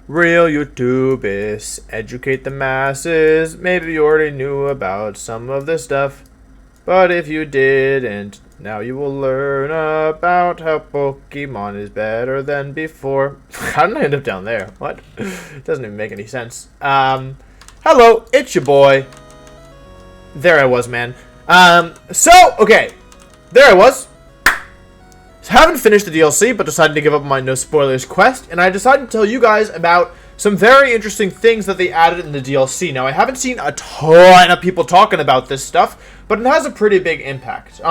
Real YouTubers educate the masses. Maybe you already knew about some of this stuff, but if you didn't, now you will learn about how Pokemon is better than before. How did I end up down there? What? It doesn't even make any sense. Hello, it's your boy. There I was, man. Okay. There I was. Haven't finished the DLC, but decided to give up my no spoilers quest, and I decided to tell you guys about some very interesting things that they added in the DLC. Now, I haven't seen a ton of people talking about this stuff, but it has a pretty big impact.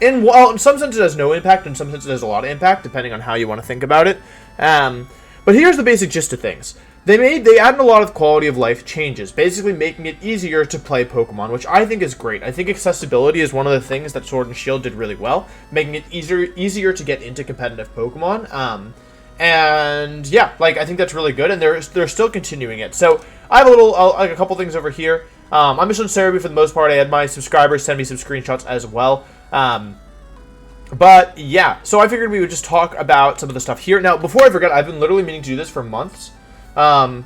In some sense it has no impact, in some sense it has a lot of impact, depending on how you want to think about it. But here's the basic gist of things. They added a lot of quality of life changes, basically making it easier to play Pokemon, which I think is great. I think accessibility is one of the things that Sword and Shield did really well, making it easier to get into competitive Pokemon. And yeah, I think that's really good, and they're still continuing it. So I have a couple things over here. I'm just on Cerebi for the most part. I had my subscribers send me some screenshots as well. But yeah, so I figured we would just talk about some of the stuff here. Now, before I forget, I've been literally meaning to do this for months. I'm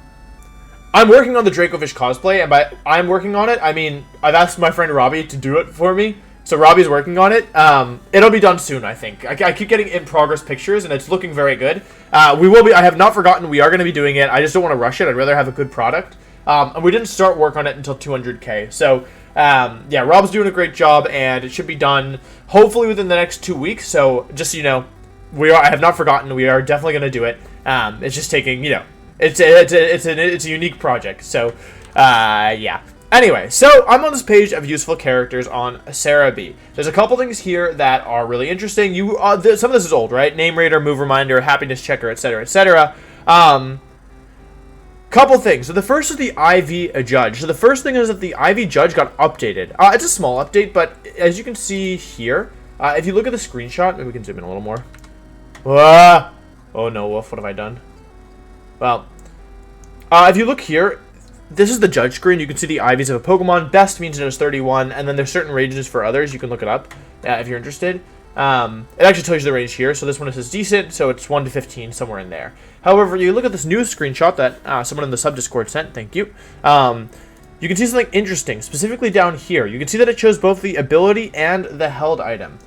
working on the Dracovish cosplay, and by I'm working on it, I mean I've asked my friend Robbie to do it for me. So Robbie's working on it. It'll be done soon, I think. I keep getting in progress pictures, and it's looking very good. We will be. I have not forgotten. We are going to be doing it. I just don't want to rush it. I'd rather have a good product. And we didn't start work on it until 200K. So yeah, Rob's doing a great job, and it should be done hopefully within the next 2 weeks. So just so you know, I have not forgotten. We are definitely going to do it. It's just taking, it's a unique project. So yeah. Anyway, so I'm on this page of useful characters on Cerebi. There's a couple things here that are really interesting. Some of this is old, right? Name Raider, Move Reminder, Happiness Checker, etc., etc. Couple things. So the first is the IV Judge. So the first thing is that the IV Judge got updated. It's a small update, but as you can see here, if you look at the screenshot, maybe we can zoom in a little more. Oh no, Wolf, what have I done? Well, if you look here, this is the judge screen. You can see the IVs of a Pokemon. Best means it is 31, and then there's certain ranges for others. You can look it up if you're interested. It actually tells you the range here. So this one says decent, so it's 1 to 15, somewhere in there. However, you look at this new screenshot that someone in the sub-Discord sent. Thank you. You can see something interesting, specifically down here. You can see that it shows both the ability and the held item.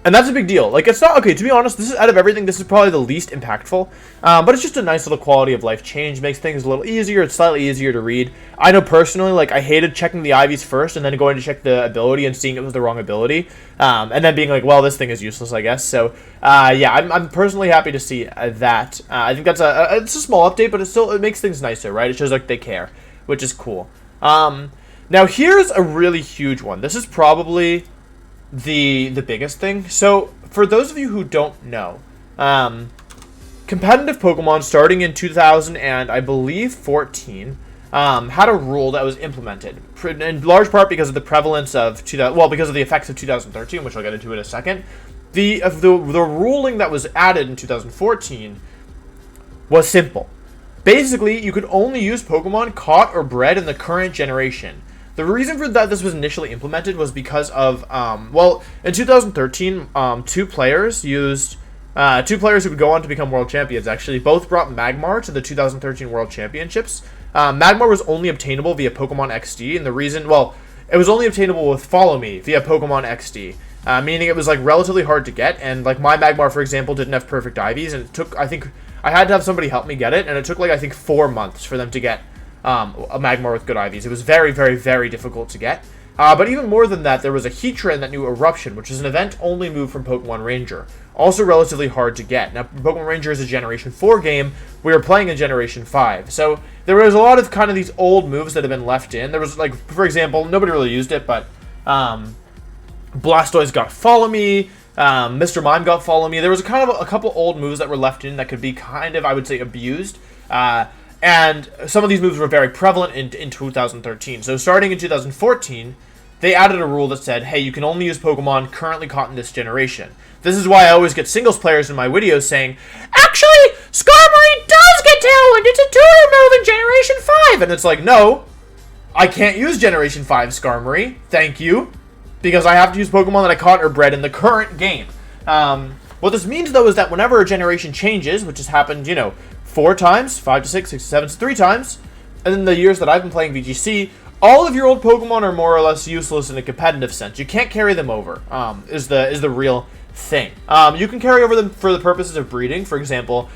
And that's a big deal. It's not, okay, to be honest, this is, out of everything, this is probably the least impactful. But it's just a nice little quality of life change. Makes things a little easier. It's slightly easier to read. I know personally, I hated checking the IVs first and then going to check the ability and seeing it was the wrong ability. And then being well, this thing is useless, I guess. So, yeah, I'm personally happy to see that. I think that's it's a small update, but it makes things nicer, right? It shows, they care, which is cool. Now, here's a really huge one. This is probably the biggest thing. So for those of you who don't know, competitive Pokemon starting in 2000 and I believe 14 had a rule that was implemented in large part because of the prevalence of because of the effects of 2013, which I'll get into in a second. The ruling that was added in 2014 was simple. Basically, you could only use Pokemon caught or bred in the current generation. The reason for that this was initially implemented was because of, in 2013, two players who would go on to become world champions, actually, both brought Magmar to the 2013 World Championships. Magmar was only obtainable via Pokemon XD, and the reason, it was only obtainable with Follow Me via Pokemon XD, meaning it was, relatively hard to get, and, my Magmar, for example, didn't have perfect IVs, and it took, I think, I had to have somebody help me get it, and it took, I think, 4 months for them to get a Magmar with good IVs. It was very, very, very difficult to get. But even more than that, there was a Heatran that knew Eruption, which is an event-only move from Pokemon Ranger. Also relatively hard to get. Now, Pokemon Ranger is a Generation 4 game. We were playing in Generation 5. So, there was a lot of kind of these old moves that have been left in. There was, for example, nobody really used it, but Blastoise got Follow Me. Mr. Mime got Follow Me. There was kind of a couple old moves that were left in that could be kind of, I would say, abused. And some of these moves were very prevalent in 2013. So starting in 2014, they added a rule that said, hey, you can only use Pokemon currently caught in this generation. This is why I always get singles players in my videos saying, actually, Skarmory does get Tailwind. It's a tutor move in Generation 5. And it's no, I can't use Generation 5 Skarmory. Thank you. Because I have to use Pokemon that I caught or bred in the current game. What this means, though, is that whenever a generation changes, which has happened, 4 times, 5 to 6, 6 to 7 to 3 times, and in the years that I've been playing VGC, all of your old Pokemon are more or less useless in a competitive sense. You can't carry them over, is the real thing. You can carry over them for the purposes of breeding. For example,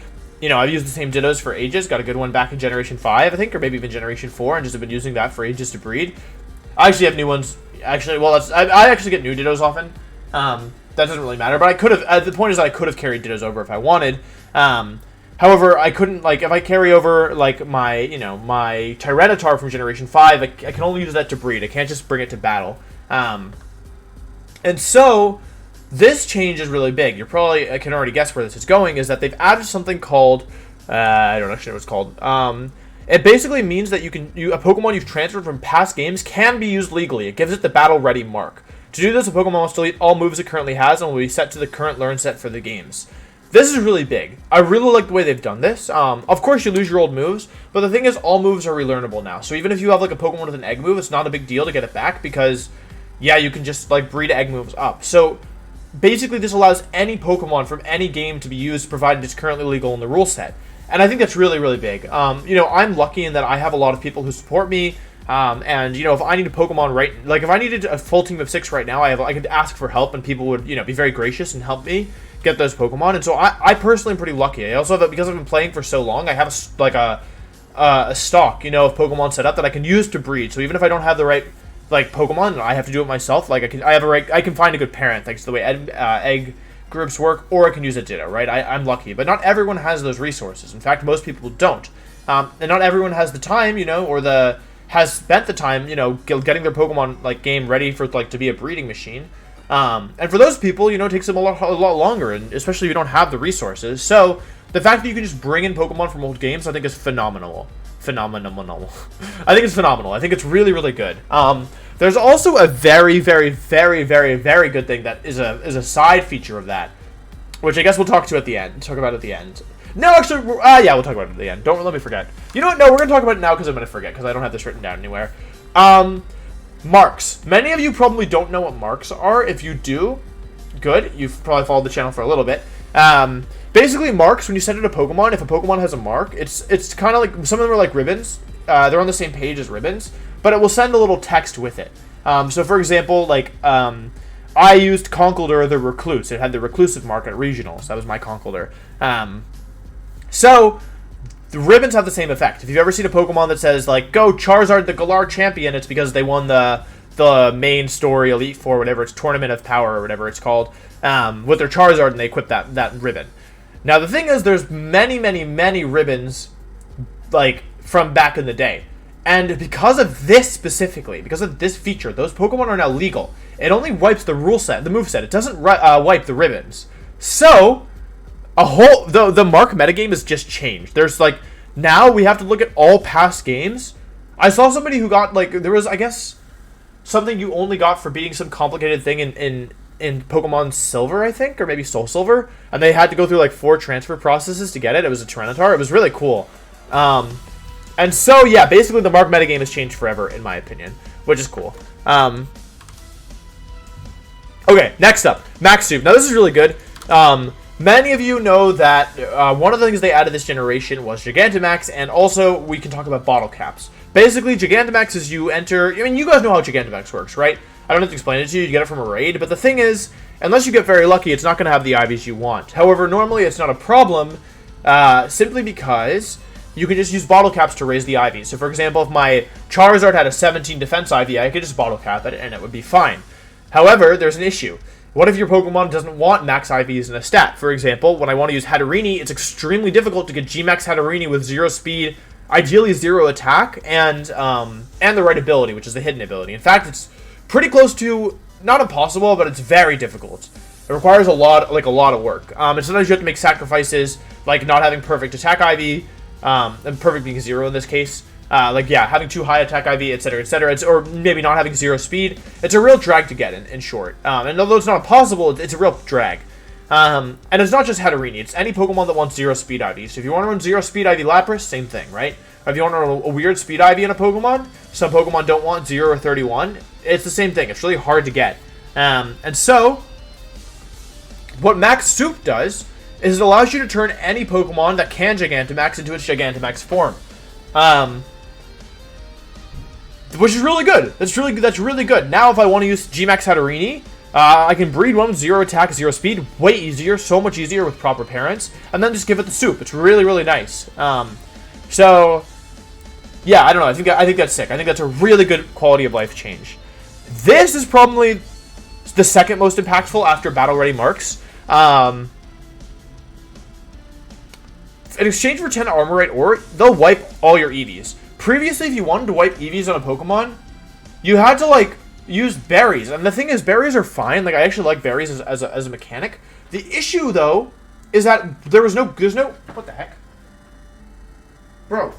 I've used the same Dittos for ages, got a good one back in Generation 5, I think, or maybe even Generation 4, and just have been using that for ages to breed. I actually have new ones. Actually, well, I actually get new Dittos often. That doesn't really matter, but I could have, the point is that I could have carried Dittos over if I wanted. However, I couldn't, if I carry over, my, my Tyranitar from Generation 5, I can only use that to breed. I can't just bring it to battle. And so, this change is really big. I can already guess where this is going, is that they've added something called, I don't actually know what it's called. It basically means that a Pokemon you've transferred from past games can be used legally. It gives it the battle ready mark. To do this, a Pokemon must delete all moves it currently has and will be set to the current learn set for the games. This is really big. I really like the way they've done this. Of course, you lose your old moves, but the thing is, all moves are relearnable now. So even if you have a Pokemon with an egg move, it's not a big deal to get it back because, yeah, you can just breed egg moves up. So basically, this allows any Pokemon from any game to be used, provided it's currently legal in the rule set. And I think that's really, really big. I'm lucky in that I have a lot of people who support me. And if I need a Pokemon if I needed a full team of 6 right now, I could ask for help and people would, be very gracious and help me get those Pokemon. And so I personally am pretty lucky. I also have because I've been playing for so long, I have a stock, of Pokemon set up that I can use to breed. So even if I don't have the right, Pokemon, and I have to do it myself, I can find a good parent thanks to the way egg groups work, or I can use a Ditto, right? I'm lucky, but not everyone has those resources. In fact, most people don't. And not everyone has the time, or has spent the time, getting their Pokemon game ready for to be a breeding machine. And for those people, it takes them a lot longer, and especially if you don't have the resources. So the fact that you can just bring in Pokemon from old games, I think is phenomenal. I think it's phenomenal. I think it's really, really good. There's also a very, very, very, very, very good thing that is a side feature of that, which I guess we'll talk about at the end. No, actually, yeah, we'll talk about it at the end. Don't let me forget. You know what? No, we're going to talk about it now because I'm going to forget because I don't have this written down anywhere. Marks. Many of you probably don't know what marks are. If you do, good. You've probably followed the channel for a little bit. Basically, marks, when you send it a Pokemon, if a Pokemon has a mark, it's kind of like, some of them are like ribbons. They're on the same page as ribbons, but it will send a little text with it. So, for example, I used Conkeldurr the Recluse. It had the Reclusive mark at Regionals. That was my Conkeldurr. So, the ribbons have the same effect. If you've ever seen a Pokemon that says, go Charizard the Galar Champion, it's because they won the main story, Elite Four, whatever, it's Tournament of Power, or whatever it's called, with their Charizard, and they equip that ribbon. Now, the thing is, there's many, many, many ribbons, from back in the day. And because of this specifically, because of this feature, those Pokemon are now legal. It only wipes the rule set, the move set. It doesn't wipe the ribbons. So, the mark metagame has just changed. There's now we have to look at all past games. I saw somebody who got there was, I guess, something you only got for beating some complicated thing in Pokemon Silver, I think, or maybe Soul Silver, and they had to go through 4 transfer processes to get it. It was a Tyranitar. It was really cool. And so, yeah, basically the mark metagame has changed forever, in my opinion, which is cool. Okay, next up, Max Soup. Now, this is really good. Many of you know that one of the things they added this generation was Gigantamax, and also we can talk about bottle caps. Basically, Gigantamax is you enter... I mean, you guys know how Gigantamax works, right? I don't have to explain it to you. You get it from a raid, but the thing is, unless you get very lucky, it's not going to have the IVs you want. However, normally it's not a problem, simply because you can just use bottle caps to raise the IVs. So, for example, if my Charizard had a 17 defense IV, I could just bottle cap it, and it would be fine. However, there's an issue. What if your Pokemon doesn't want max IVs in a stat? For example, when I want to use Hatterene, it's extremely difficult to get G-Max Hatterene with 0 speed, ideally 0 attack, and the right ability, which is the hidden ability. In fact, it's pretty close to, not impossible, but it's very difficult. It requires a lot of work. And sometimes you have to make sacrifices, like not having perfect attack IV, and perfect being 0 in this case. Having too high attack IV, etc., etc., or maybe not having 0 speed. It's a real drag to get, in short. And although it's not impossible, it's a real drag. And it's not just Hatterene, it's any Pokemon that wants 0 speed IV. So if you want to run 0 speed IV Lapras, same thing, right? Or if you want to run a weird speed IV in a Pokemon, some Pokemon don't want 0 or 31, it's the same thing. It's really hard to get. And so, what Max Soup does is it allows you to turn any Pokemon that can Gigantamax into its Gigantamax form. Which is really good. That's really good. Now if I want to use G-Max Hatterini, I can breed one with 0 attack, 0 speed. Way easier. So much easier with proper parents. And then just give it the soup. It's really, really nice. So, yeah, I don't know. I think that's sick. I think that's a really good quality of life change. This is probably the second most impactful after Battle Ready Marks. In exchange for 10 Armorite ore, they'll wipe all your EVs. Previously, if you wanted to wipe EVs on a Pokemon, you had to, like, use berries. And the thing is, berries are fine. Like, I actually like berries as a mechanic. The issue, though, is that there's no... What the heck? Bro.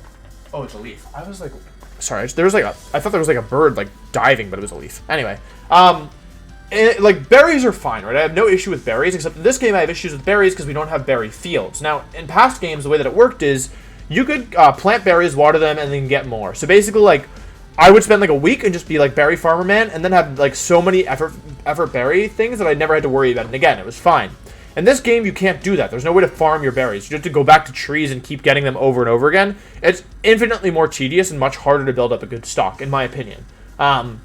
Oh, it's a leaf. I was like... Sorry, I thought there was, like, a bird, like, diving, but it was a leaf. Anyway, like, berries are fine, right? I have no issue with berries, except in this game I have issues with berries because we don't have berry fields. Now, in past games, the way that it worked is you could plant berries, water them, and then get more. So basically, like, I would spend, like, a week and just be, like, berry farmer man, and then have, like, so many effort berry things that I never had to worry about. And again, it was fine. In this game, you can't do that. There's no way to farm your berries. You have to go back to trees and keep getting them over and over again. It's infinitely more tedious and much harder to build up a good stock, in my opinion. And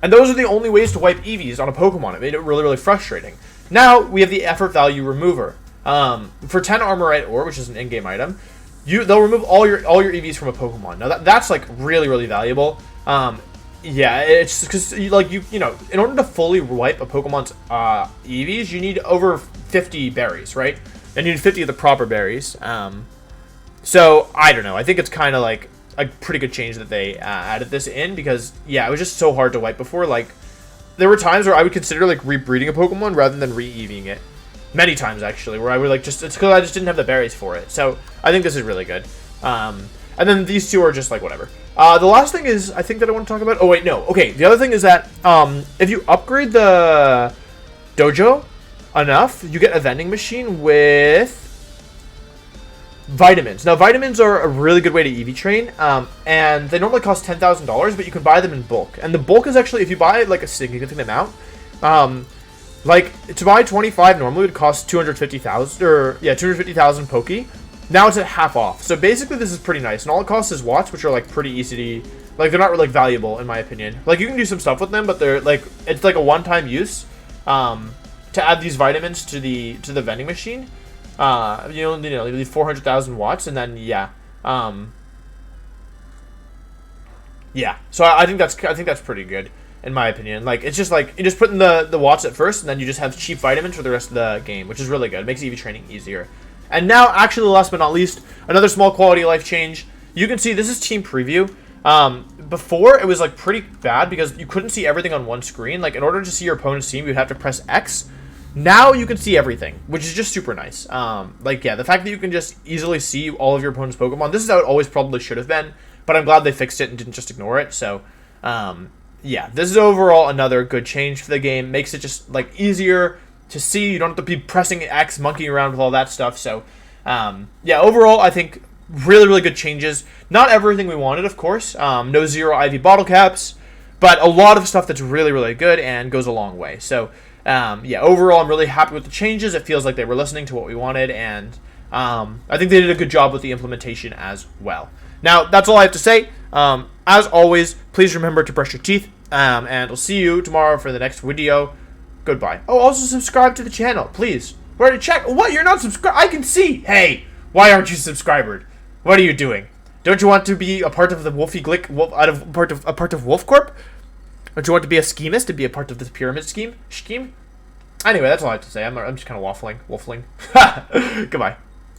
those are the only ways to wipe EVs on a Pokemon. It made it really, really frustrating. Now, we have the effort value remover. For 10 Armorite ore, which is an in-game item, they'll remove all your EVs from a Pokemon. Now, that's, like, really, really valuable. Yeah, it's because, like, you know, in order to fully wipe a Pokemon's EVs, you need over 50 berries, right? And you need 50 of the proper berries. So, I don't know. I think it's kind of, like, a pretty good change that they added this in because, yeah, it was just so hard to wipe before. Like, there were times where I would consider, like, rebreeding a Pokemon rather than re-EVing it. Many times, actually, where I would, like, it's because I just didn't have the berries for it. So, I think this is really good. And then these two are just, like, whatever. The last thing is, I think that I want to talk about... Oh, wait, no. Okay, the other thing is that if you upgrade the dojo enough, you get a vending machine with vitamins. Now, vitamins are a really good way to EV train, and they normally cost $10,000, but you can buy them in bulk. And the bulk is actually, if you buy, like, a significant amount, like, to buy 25 normally would cost 250,000, or, yeah, 250,000 Poke. Now it's at half off. So basically this is pretty nice. And all it costs is watts, which are, like, pretty easy to... Like, they're not really, like, valuable, in my opinion. Like, you can do some stuff with them, but they're, like... It's, like, a one-time use to add these vitamins to the vending machine. You need 400,000 watts, and then, yeah. Yeah. So I think that's pretty good, in my opinion. Like, it's just, like, you just put in the watts at first, and then you just have cheap vitamins for the rest of the game, which is really good. It makes EV training easier. And now, actually, last but not least, another small quality of life change. You can see, this is team preview. Before, it was, like, pretty bad because you couldn't see everything on one screen. Like, in order to see your opponent's team, you'd have to press X. Now you can see everything, which is just super nice. Like, yeah, the fact that you can just easily see all of your opponent's Pokemon, this is how it always probably should have been, but I'm glad they fixed it and didn't just ignore it. So, yeah, this is overall another good change for the game. Makes it just, like, easier to see. You don't have to be pressing X, monkeying around with all that stuff. So, yeah, overall, I think really, really good changes. Not everything we wanted, of course. No zero IV bottle caps, but a lot of stuff that's really, really good and goes a long way. So, yeah, overall, I'm really happy with the changes. It feels like they were listening to what we wanted, and I think they did a good job with the implementation as well. Now, that's all I have to say. As always, please remember to brush your teeth, and I'll see you tomorrow for the next video. Goodbye. Oh, also subscribe to the channel, please. Where to check? What? You're not subscribed? I can see. Hey, why aren't you subscribed? What are you doing? Don't you want to be a part of the Wolfe Glick, a part of Wolf Corp? Don't you want to be a schemist, to be a part of this pyramid scheme? Anyway, that's all I have to say. I'm just kind of waffling. Goodbye.